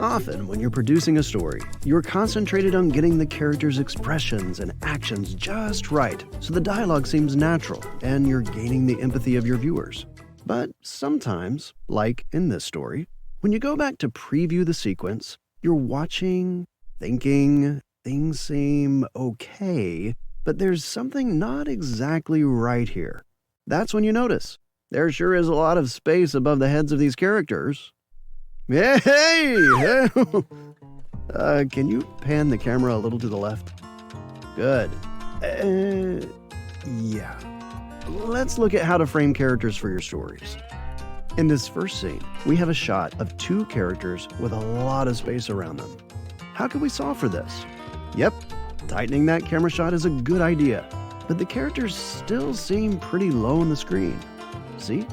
Often, when you're producing a story, you're concentrated on getting the characters' expressions and actions just right, so the dialogue seems natural and you're gaining the empathy of your viewers. But sometimes, like in this story, when you go back to preview the sequence, you're watching, thinking, things seem okay, but there's something not exactly right here. That's when you notice there sure is a lot of space above the heads of these characters. Hey! Can you pan the camera a little to the left? Good. Yeah. Let's look at how to frame characters for your stories. In this first scene, we have a shot of two characters with a lot of space around them. How can we solve for this? Yep, tightening that camera shot is a good idea, but the characters still seem pretty low on the screen. See?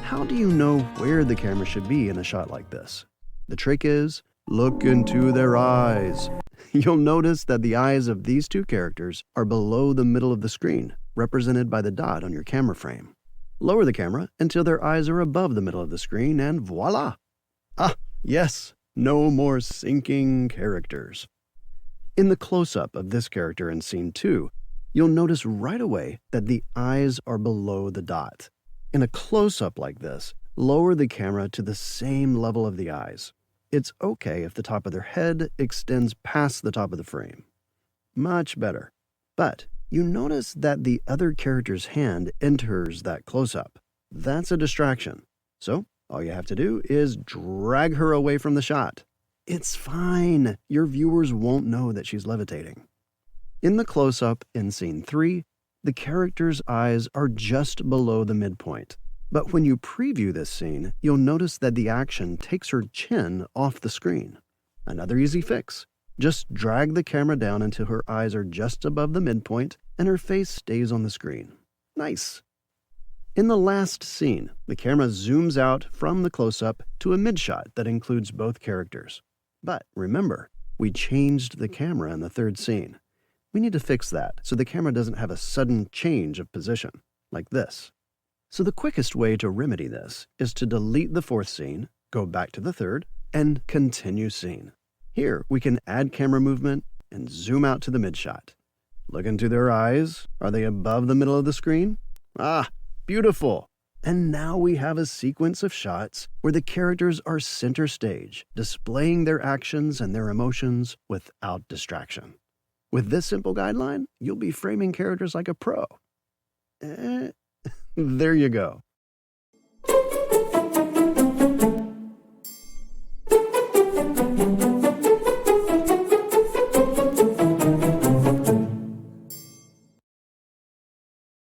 How do you know where the camera should be in a shot like this? The trick is, look into their eyes. You'll notice that the eyes of these two characters are below the middle of the screen, represented by the dot on your camera frame. Lower the camera until their eyes are above the middle of the screen and voila! Ah, yes, no more sinking characters. In the close-up of this character in scene 2, you'll notice right away that the eyes are below the dot. In a close-up like this, lower the camera to the same level of the eyes. It's okay if the top of their head extends past the top of the frame. Much better. But you notice that the other character's hand enters that close-up. That's a distraction. So all you have to do is drag her away from the shot. It's fine. Your viewers won't know that she's levitating. In the close-up in scene 3, the character's eyes are just below the midpoint. But when you preview this scene, you'll notice that the action takes her chin off the screen. Another easy fix. Just drag the camera down until her eyes are just above the midpoint and her face stays on the screen. Nice. In the last scene, the camera zooms out from the close-up to a mid-shot that includes both characters. But remember, we changed the camera in the third scene. We need to fix that so the camera doesn't have a sudden change of position, like this. So the quickest way to remedy this is to delete the fourth scene, go back to the third, and continue scene. Here, we can add camera movement and zoom out to the mid-shot. Look into their eyes. Are they above the middle of the screen? Ah, beautiful! And now we have a sequence of shots where the characters are center stage, displaying their actions and their emotions without distraction. With this simple guideline, you'll be framing characters like a pro. There you go.